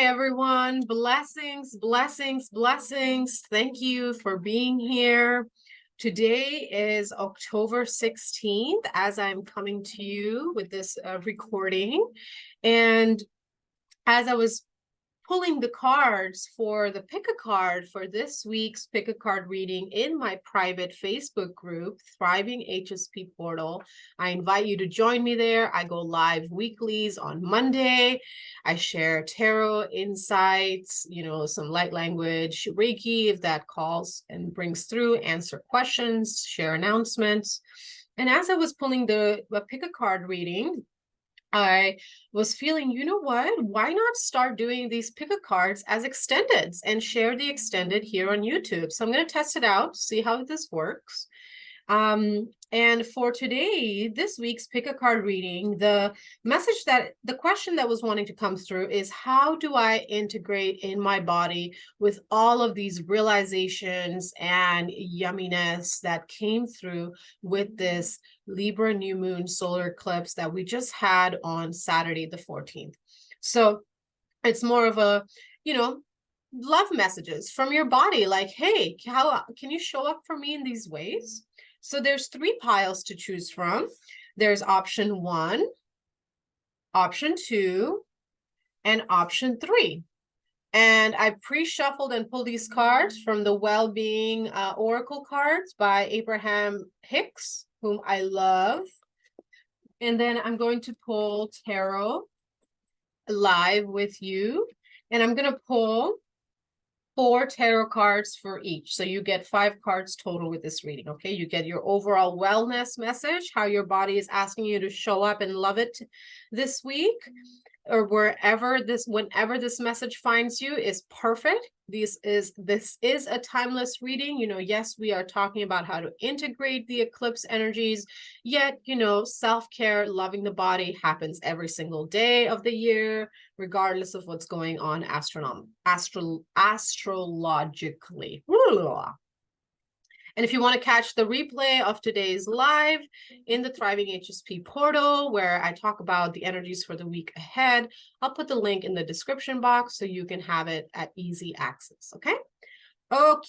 Hi, everyone. Blessings, blessings, blessings. Thank you for being here. Today is October 16th as I'm coming to you with this recording. And as I was pulling the cards for the pick a card for this week's pick a card reading in my private Facebook group, Thriving HSP Portal. I invite you to join me there. I go live weeklies on Monday. I share tarot insights, some light language, Reiki, if that calls and brings through, answer questions, share announcements. And as I was pulling the pick a card reading, I was feeling, you know what? Why not start doing these pick-a cards as extendeds and share the extended here on YouTube? So I'm going to test it out, see how this works. And for today, this week's pick a card reading, the question that was wanting to come through is, how do I integrate in my body with all of these realizations and yumminess that came through with this Libra new moon solar eclipse that we just had on Saturday, the 14th. So it's more of a, love messages from your body, like, hey, how can you show up for me in these ways? So there's 3 piles to choose from. There's option 1, option 2, and option 3. And I pre-shuffled and pulled these cards from the Well-Being Oracle cards by Abraham Hicks, whom I love. And then I'm going to pull tarot live with you. And I'm going to pull 4 tarot cards for each. So you get 5 cards total with this reading, okay? You get your overall wellness message, how your body is asking you to show up and love it this week, or whenever this message finds you is perfect. This is a timeless reading. Yes, we are talking about how to integrate the eclipse energies, yet, self-care, loving the body happens every single day of the year, regardless of what's going on astrologically. And if you want to catch the replay of today's live in the Thriving HSP portal, where I talk about the energies for the week ahead, I'll put the link in the description box so you can have it at easy access. Okay. All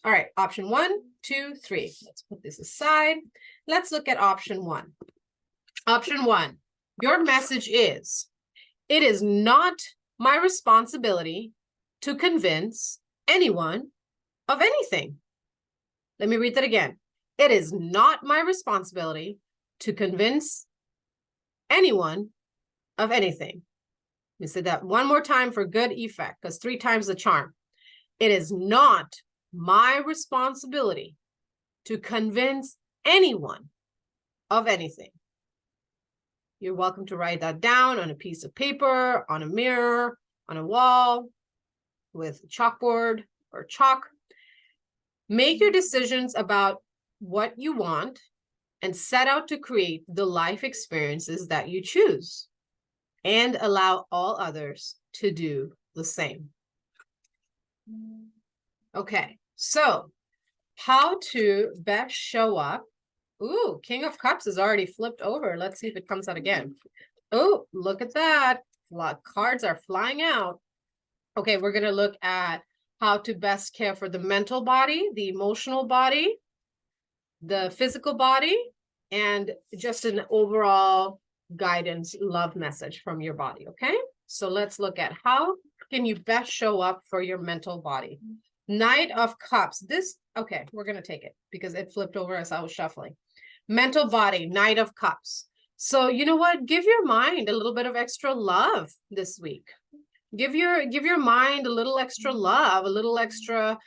right. Option 1, 2, 3. Let's put this aside. Let's look at option 1. Option 1, your message is, it is not my responsibility to convince anyone of anything. Let me read that again. It is not my responsibility to convince anyone of anything. Let me say that one more time for good effect, because 3 times the charm. It is not my responsibility to convince anyone of anything. You're welcome to write that down on a piece of paper, on a mirror, on a wall, with chalkboard or chalk. Make your decisions about what you want and set out to create the life experiences that you choose, and allow all others to do the same. Okay, so how to best show up. Ooh, King of Cups is already flipped over. Let's see if it comes out again. Oh, look at that. A lot of cards are flying out. Okay, we're going to look at how to best care for the mental body, the emotional body, the physical body, and just an overall guidance, love message from your body, okay? So let's look at how can you best show up for your mental body. Knight of Cups. Okay, we're going to take it because it flipped over as I was shuffling. Mental body, Knight of Cups. So you know what? Give your mind a little bit of extra love this week. Give your mind a little extra love, a little extra,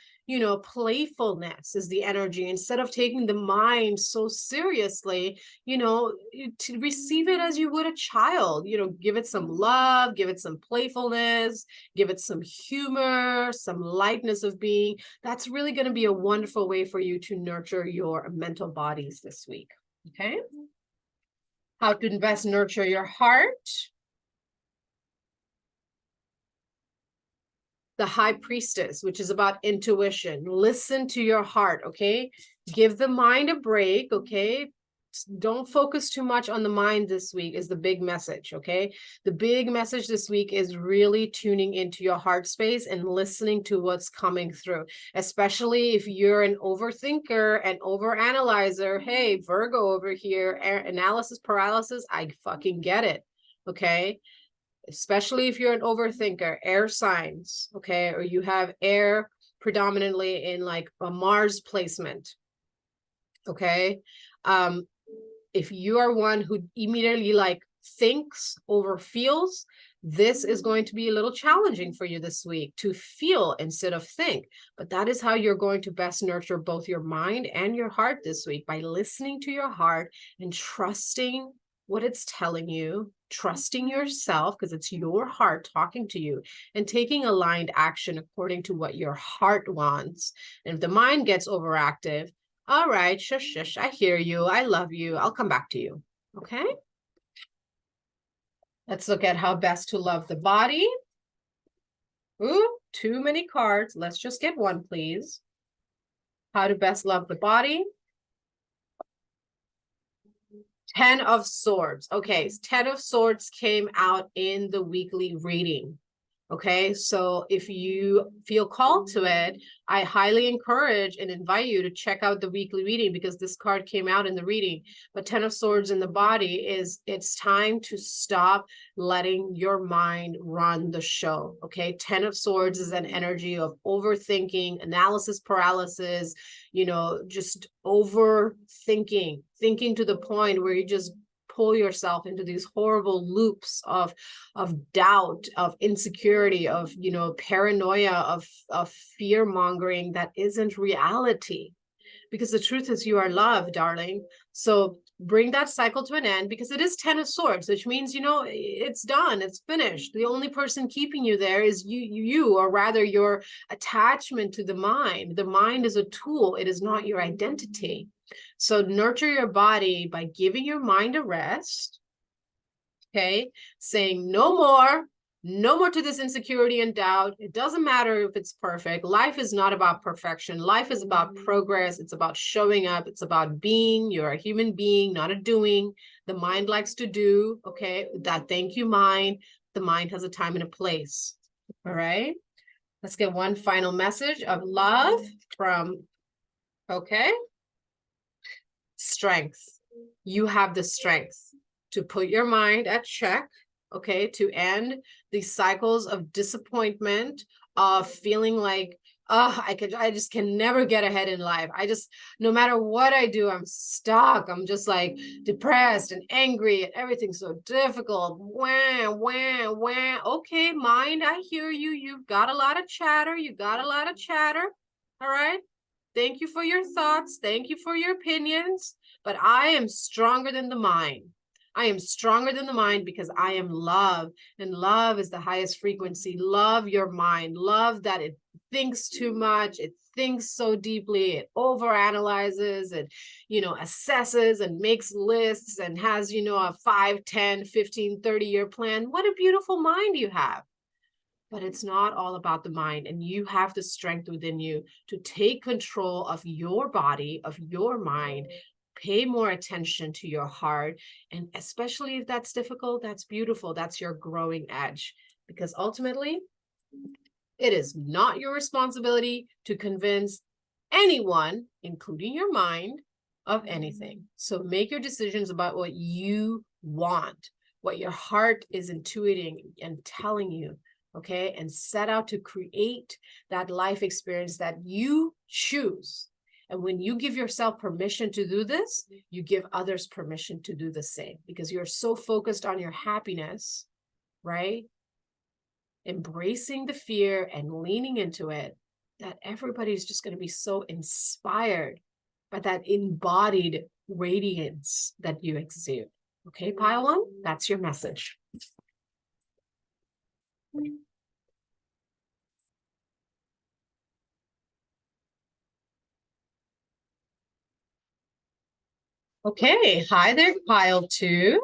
playfulness is the energy. Instead of taking the mind so seriously, to receive it as you would a child, give it some love, give it some playfulness, give it some humor, some lightness of being. That's really going to be a wonderful way for you to nurture your mental bodies this week. Okay. How to best nurture your heart. The High Priestess, which is about intuition. Listen to your heart, okay? Give the mind a break, okay? Don't focus too much on the mind this week is the big message, okay? The big message this week is really tuning into your heart space and listening to what's coming through, especially if you're an overthinker and overanalyzer. Hey, Virgo over here, analysis paralysis, I fucking get it, okay? Especially if you're an overthinker, air signs, okay? Or you have air predominantly in like a Mars placement, okay? If you are one who immediately like thinks over feels, this is going to be a little challenging for you this week to feel instead of think. But that is how you're going to best nurture both your mind and your heart this week, by listening to your heart and trusting what it's telling you, trusting yourself because it's your heart talking to you, and taking aligned action according to what your heart wants. And if the mind gets overactive, all right, shush, shush, I hear you, I love you, I'll come back to you, okay? Let's look at how best to love the body. Ooh, too many cards. Let's just get one, please. How to best love the body. 10 of Swords. Okay, 10 of Swords came out in the weekly reading. Okay, so if you feel called to it, I highly encourage and invite you to check out the weekly reading, because this card came out in the reading. But 10 of Swords in the body is, it's time to stop letting your mind run the show. Okay, 10 of Swords is an energy of overthinking, analysis paralysis, you know, just overthinking, thinking to the point where you just pull yourself into these horrible loops of doubt, of insecurity, of, you know, paranoia, of fear mongering that isn't reality. Because the truth is, you are loved, darling. So bring that cycle to an end, because it is 10 of Swords, which means, you know, it's done, it's finished. The only person keeping you there is you, or rather your attachment to the mind. The mind is a tool, it is not your identity. So nurture your body by giving your mind a rest, okay? Saying no more to this insecurity and doubt. It doesn't matter if it's perfect. Life is not about perfection. Life is about progress. It's about showing up. It's about being. You're a human being, not a doing. The mind likes to do, okay? That thank you mind. The mind has a time and a place, all right? Let's get one final message of love from, okay? Strength. You have the strength to put your mind at check, okay, to end these cycles of disappointment, of feeling like, oh, I just can never get ahead in life. No matter what I do, I'm stuck. I'm just like depressed and angry and everything's so difficult. Wham, wham, wham. Okay, mind, I hear you. You've got a lot of chatter. All right. Thank you for your thoughts. Thank you for your opinions. But I am stronger than the mind. I am stronger than the mind because I am love. And love is the highest frequency. Love your mind. Love that it thinks too much. It thinks so deeply. It overanalyzes and, you know, assesses and makes lists and has, you know, a 5, 10, 15, 30-year plan. What a beautiful mind you have. But it's not all about the mind, and you have the strength within you to take control of your body, of your mind, pay more attention to your heart. And especially if that's difficult, that's beautiful. That's your growing edge, because ultimately it is not your responsibility to convince anyone, including your mind, of anything. So make your decisions about what you want, what your heart is intuiting and telling you. Okay, and set out to create that life experience that you choose. And when you give yourself permission to do this, you give others permission to do the same, because you're so focused on your happiness, right? Embracing the fear and leaning into it, that everybody's just going to be so inspired by that embodied radiance that you exude. Okay, pile one, that's your message. Okay, hi there, pile two.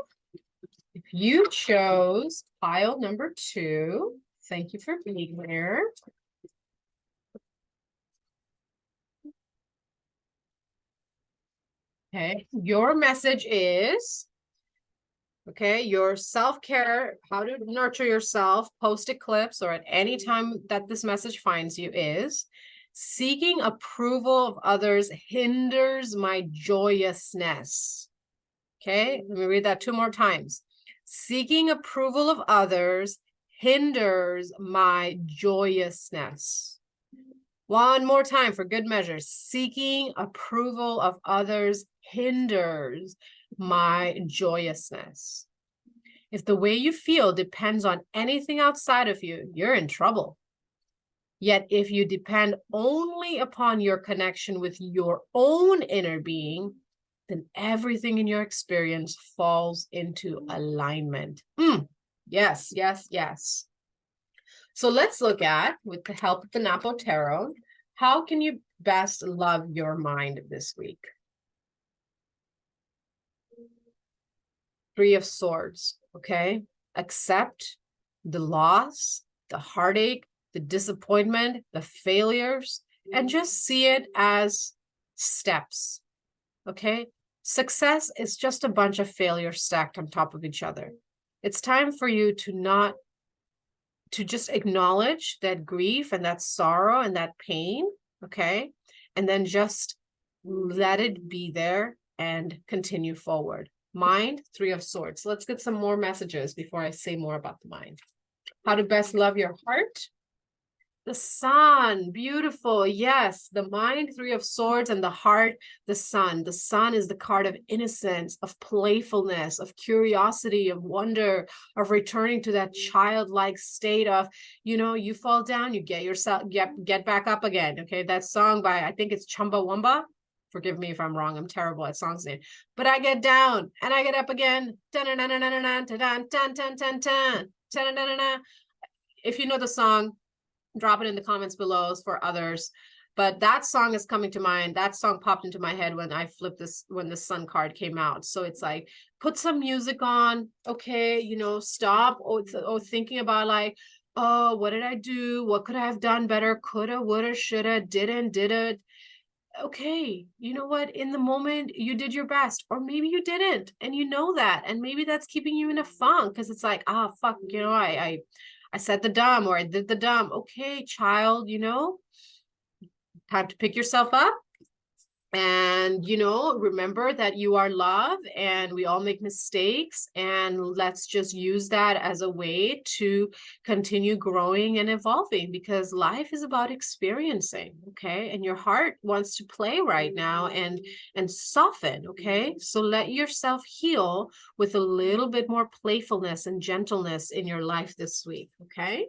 If you chose pile number 2, thank you for being here. Okay, your message is, okay, your self-care, how to nurture yourself post-eclipse or at any time that this message finds you is, seeking approval of others hinders my joyousness. Okay, let me read that 2 more times. Seeking approval of others hinders my joyousness. 1 more time for good measure. Seeking approval of others hinders my joyousness. If the way you feel depends on anything outside of you, you're in trouble. Yet if you depend only upon your connection with your own inner being, then everything in your experience falls into alignment. Yes, yes, yes. So let's look at, with the help of the Napo Tarot, how can you best love your mind this week? 3 of Swords, okay? Accept the loss, the heartache, the disappointment, the failures, and just see it as steps, okay? Success is just a bunch of failures stacked on top of each other. It's time for you to just acknowledge that grief and that sorrow and that pain, okay? And then just let it be there and continue forward. Mind, 3 of Swords. Let's get some more messages before I say more about the mind. How to best love your heart. The Sun, beautiful. Yes, the mind, 3 of Swords, and the heart, the Sun. The Sun is the card of innocence, of playfulness, of curiosity, of wonder, of returning to that childlike state of, you fall down, you get yourself, get back up again. Okay, that song by, I think it's Chumbawamba. Forgive me if I'm wrong. I'm terrible at songs name. But I get down and I get up again. If you know the song, drop it in the comments below for others. But that song is coming to mind. That song popped into my head when I flipped this, when the Sun card came out. So it's like, put some music on, okay, stop or thinking about like, oh, what did I do? What could I have done better? Coulda, woulda, shoulda, didn't, did it. Okay, you know what? In the moment, you did your best, or maybe you didn't, and you know that, and maybe that's keeping you in a funk because it's like, fuck, I said the dumb or I did the dumb. Okay, child, time to pick yourself up and, remember that you are loved and we all make mistakes, and let's just use that as a way to continue growing and evolving, because life is about experiencing, okay? And your heart wants to play right now and soften, okay? So let yourself heal with a little bit more playfulness and gentleness in your life this week, okay?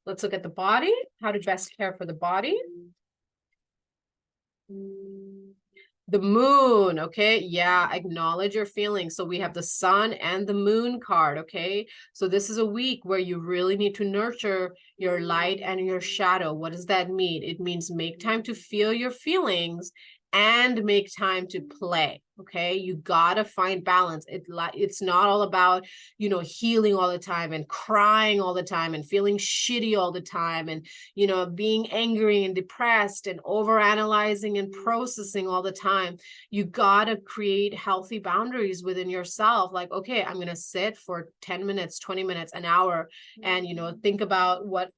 Let's look at the body, how to best care for the body. The moon, okay? Yeah, acknowledge your feelings. So we have the Sun and the Moon card, okay? So this is a week where you really need to nurture your light and your shadow. What does that mean? It means make time to feel your feelings and make time to play, okay? You gotta find balance. It's not all about, healing all the time and crying all the time and feeling shitty all the time and, being angry and depressed and overanalyzing and processing all the time. You gotta create healthy boundaries within yourself. Like, okay, I'm gonna sit for 10 minutes, 20 minutes, an hour, and, think about what,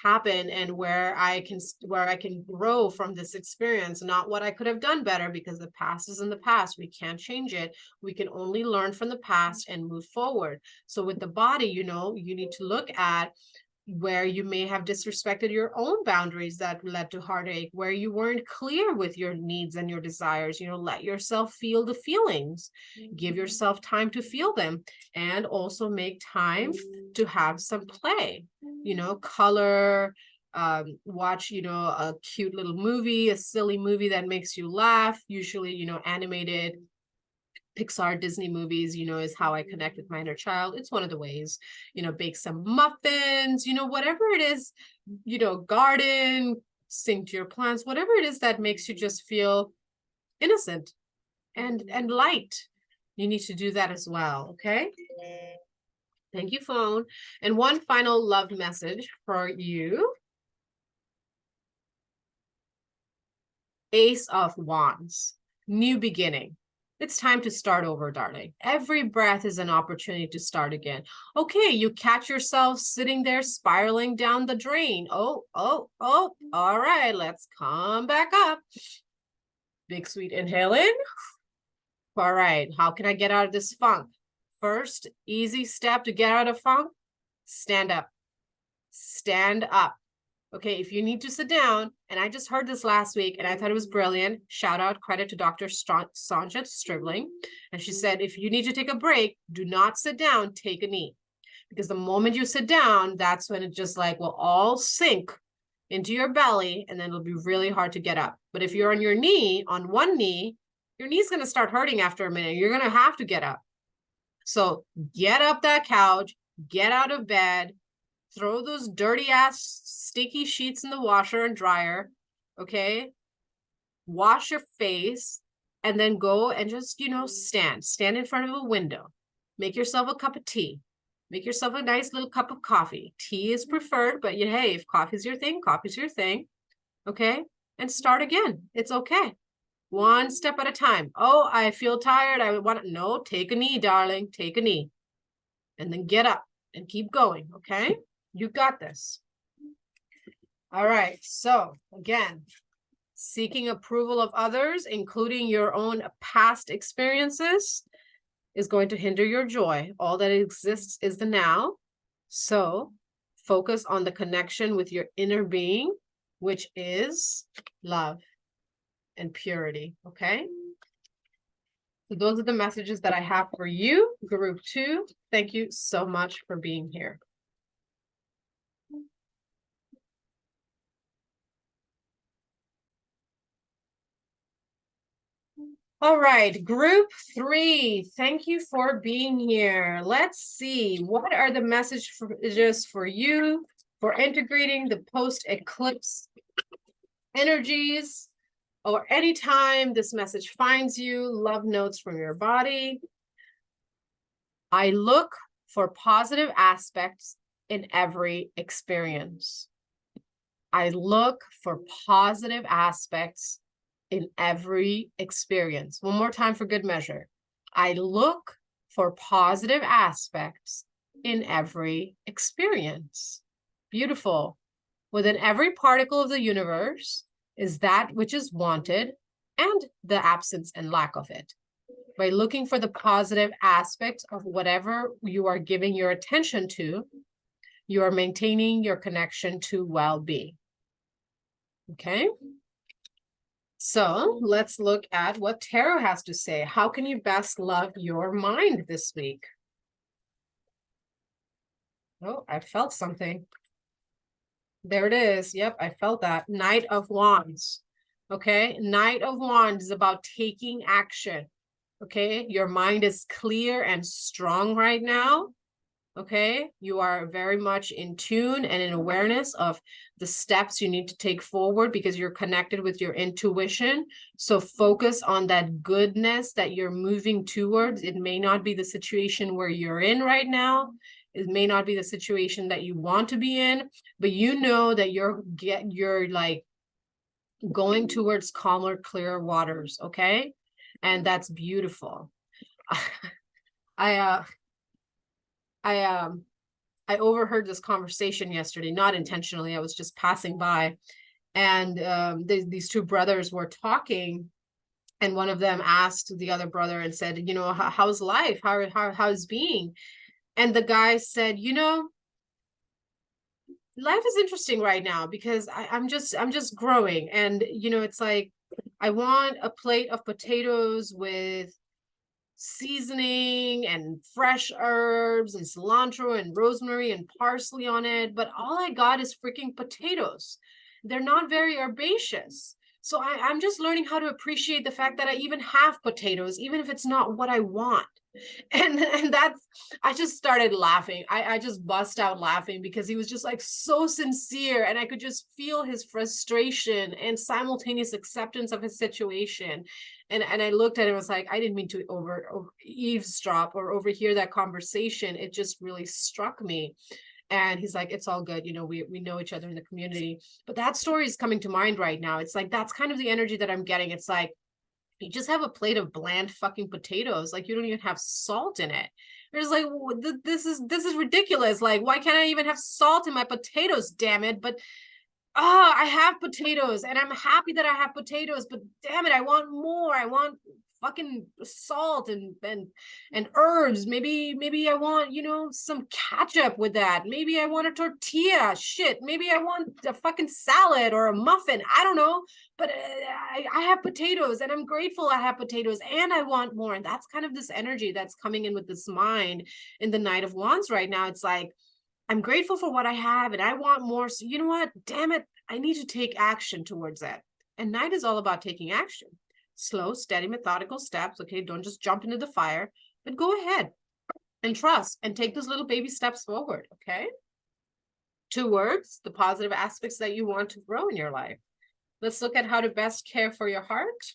happened and where I can grow from this experience, not what I could have done better, because the past is in the past. We can't change it. We can only learn from the past and move forward. So with the body, you need to look at where you may have disrespected your own boundaries that led to heartache, where you weren't clear with your needs and your desires. Let yourself feel the feelings, give yourself time to feel them, and also make time to have some play, color, watch, a cute little movie, a silly movie that makes you laugh, usually, animated Pixar, Disney movies, is how I connect with my inner child. It's one of the ways, bake some muffins, whatever it is, garden, sing to your plants, whatever it is that makes you just feel innocent and light. You need to do that as well, okay? Thank you, phone. And one final love message for you. Ace of Wands, new beginning. It's time to start over, darling. Every breath is an opportunity to start again. Okay, you catch yourself sitting there spiraling down the drain. Oh, all right, let's come back up. Big sweet inhale in. All right, how can I get out of this funk? First, easy step to get out of funk, stand up. Stand up. Okay, if you need to sit down, and I just heard this last week and I thought it was brilliant. Shout out, credit to Dr. Sanja Stribling. And she said, if you need to take a break, do not sit down, take a knee. Because the moment you sit down, that's when it just like will all sink into your belly and then it'll be really hard to get up. But if you're on your knee, on one knee, your knee's going to start hurting after a minute. You're going to have to get up. So get up that couch, get out of bed, throw those dirty ass sticky sheets in the washer and dryer, okay? Wash your face and then go and just, stand in front of a window. Make yourself a cup of tea. Make yourself a nice little cup of coffee. Tea is preferred, but hey, if coffee's your thing, coffee's your thing, okay? And start again. It's okay. One step at a time. Oh, I feel tired. No, take a knee, darling. Take a knee. And then get up and keep going, okay? You got this. All right. So again, seeking approval of others, including your own past experiences, is going to hinder your joy. All that exists is the now. So focus on the connection with your inner being, which is love and purity. Okay. So those are the messages that I have for you, group 2. Thank you so much for being here. All right, group 3, thank you for being here. Let's see, what are the messages for you for integrating the post-eclipse energies, or anytime this message finds you, love notes from your body. I look for positive aspects in every experience. I look for positive aspects in every experience. One more time for good measure. I look for positive aspects in every experience. Beautiful. Within every particle of the universe is that which is wanted and the absence and lack of it. By looking for the positive aspects of whatever you are giving your attention to, you are maintaining your connection to well-being. Okay? So let's look at what tarot has to say. How can you best love your mind this week? Oh, I felt something. There it is. Yep, I felt that. Knight of Wands. Okay, Knight of Wands is about taking action. Okay, your mind is clear and strong right now. Okay, you are very much in tune and in awareness of the steps you need to take forward because you're connected with your intuition. So focus on that goodness that you're moving towards. It may not be the situation where you're in right now. It may not be the situation that you want to be in, but you know that you're like going towards calmer, clearer waters. Okay, and that's beautiful. I overheard this conversation yesterday, not intentionally. I was just passing by, and these two brothers were talking, and one of them asked the other brother and said, how's life? How's being? And the guy said, life is interesting right now because I'm just growing, and it's like I want a plate of potatoes with seasoning and fresh herbs and cilantro and rosemary and parsley on it, but all I got is freaking potatoes. They're not very herbaceous. So I'm just learning how to appreciate the fact that I even have potatoes, even if it's not what I want. And that's, I just started laughing. I just bust out laughing because he was just like so sincere, and I could just feel his frustration and simultaneous acceptance of his situation. And I looked at it and was like, I didn't mean to over eavesdrop or overhear that conversation. It just really struck me. And he's like, it's all good. We know each other in the community. But that story is coming to mind right now. It's like, that's kind of the energy that I'm getting. It's like, You just have a plate of bland fucking potatoes. Like, you don't even have salt in it. There's like, this is ridiculous. Like, why can't I even have salt in my potatoes, damn it? But I have potatoes and I'm happy that I have potatoes, but damn it, I want more. I want fucking salt and herbs. Maybe I want, you know, some ketchup with that. Maybe I want a tortilla. Shit, maybe I want a fucking salad or a muffin. I don't know, but I have potatoes and I'm grateful I have potatoes and I want more. And that's kind of this energy that's coming in with this mind in the Knight of Wands right now. It's like, I'm grateful for what I have and I want more. So you know what? Damn it. I need to take action towards that. And Knight is all about taking action. Slow, steady, methodical steps. Okay. Don't just jump into the fire, but go ahead and trust and take those little baby steps forward. Okay. Towards the positive aspects that you want to grow in your life. Let's look at how to best care for your heart.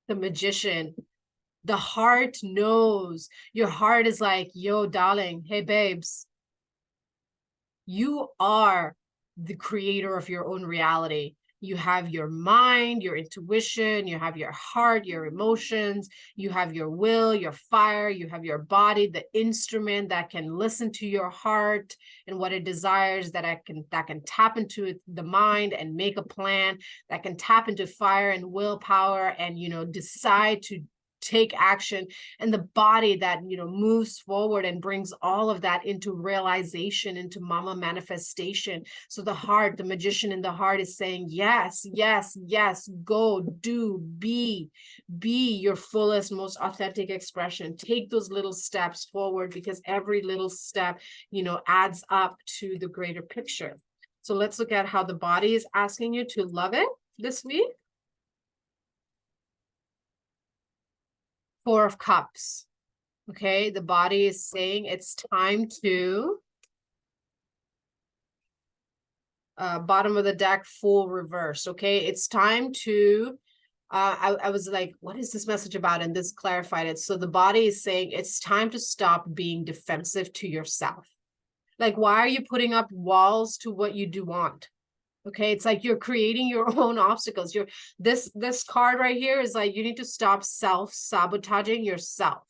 The Magician. The heart knows. Your heart is like, yo, darling, hey, babes. You are the creator of your own reality. You have your mind, your intuition, you have your heart, your emotions, you have your will, your fire, you have your body, the instrument that can listen to your heart and what it desires, that can tap into the mind and make a plan, that can tap into fire and willpower and, you know, decide to take action, and the body that, you know, moves forward and brings all of that into realization, into mama manifestation. So the heart, the magician in the heart is saying, yes, yes, yes, go, do, be your fullest, most authentic expression. Take those little steps forward, because every little step, you know, adds up to the greater picture. So let's look at how the body is asking you to love it this week. Four of Cups. Okay, the body is saying it's time to bottom of the deck, full reverse. Okay, it's time to I was like, what is this message about? And this clarified it. So the body is saying it's time to stop being defensive to yourself. Like, why are you putting up walls to what you do want? Okay, it's like you're creating your own obstacles. This card right here is like, you need to stop self-sabotaging yourself.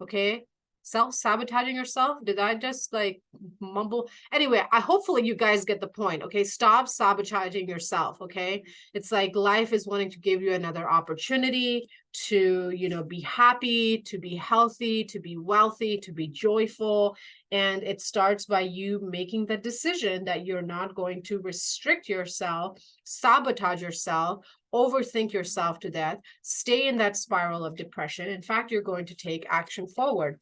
Okay, self-sabotaging yourself. Did I just like mumble? Anyway, hopefully you guys get the point. Okay, stop sabotaging yourself. Okay, it's like life is wanting to give you another opportunity to, you know, be happy, to be healthy, to be wealthy, to be joyful. And it starts by you making the decision that you're not going to restrict yourself, sabotage yourself, overthink yourself to death, stay in that spiral of depression. In fact, you're going to take action forward.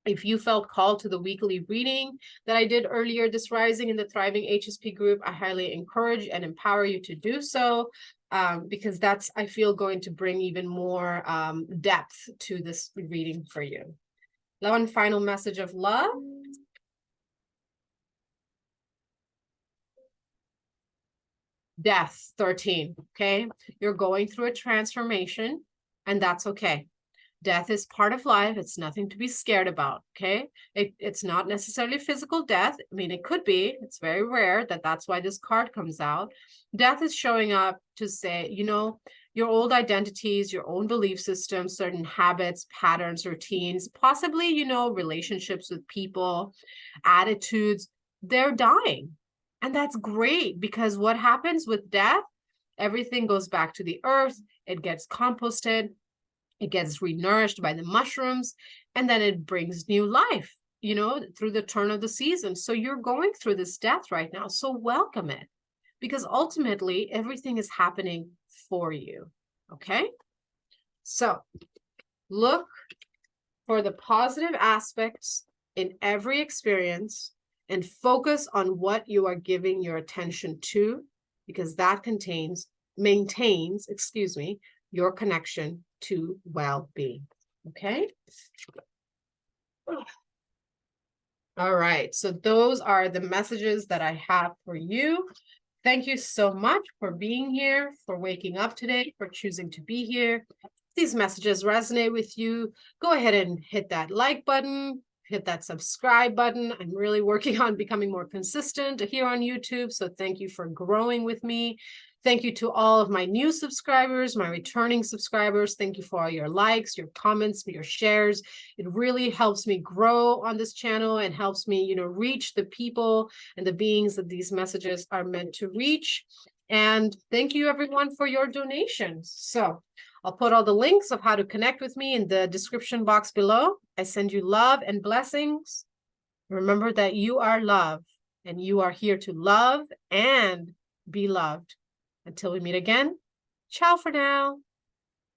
If you felt called to the weekly reading that I did earlier this rising in the Thriving HSP group, I highly encourage and empower you to do so, because that's, I feel, going to bring even more depth to this reading for you. One final message of love. Death, 13. Okay, you're going through a transformation, and that's okay. Death is part of life. It's nothing to be scared about. Okay, it's not necessarily physical death. I mean, it could be. It's very rare that's why this card comes out. Death is showing up to say, you know, your old identities, your own belief systems, certain habits, patterns, routines, possibly, you know, relationships with people, attitudes, they're dying. And that's great, because what happens with death, everything goes back to the earth, it gets composted, it gets renourished by the mushrooms, and then it brings new life, you know, through the turn of the season. So you're going through this death right now. So welcome it, because ultimately everything is happening for you. Okay. So look for the positive aspects in every experience and focus on what you are giving your attention to, because that maintains, your connection to well-being. Okay. All right. So those are the messages that I have for you. Thank you so much for being here, for waking up today, for choosing to be here. If these messages resonate with you, go ahead and hit that like button, hit that subscribe button. I'm really working on becoming more consistent here on YouTube. So thank you for growing with me. Thank you to all of my new subscribers, my returning subscribers. Thank you for all your likes, your comments, your shares. It really helps me grow on this channel and helps me, reach the people and the beings that these messages are meant to reach. And thank you everyone for your donations. So I'll put all the links of how to connect with me in the description box below. I send you love and blessings. Remember that you are love and you are here to love and be loved. Until we meet again, ciao for now.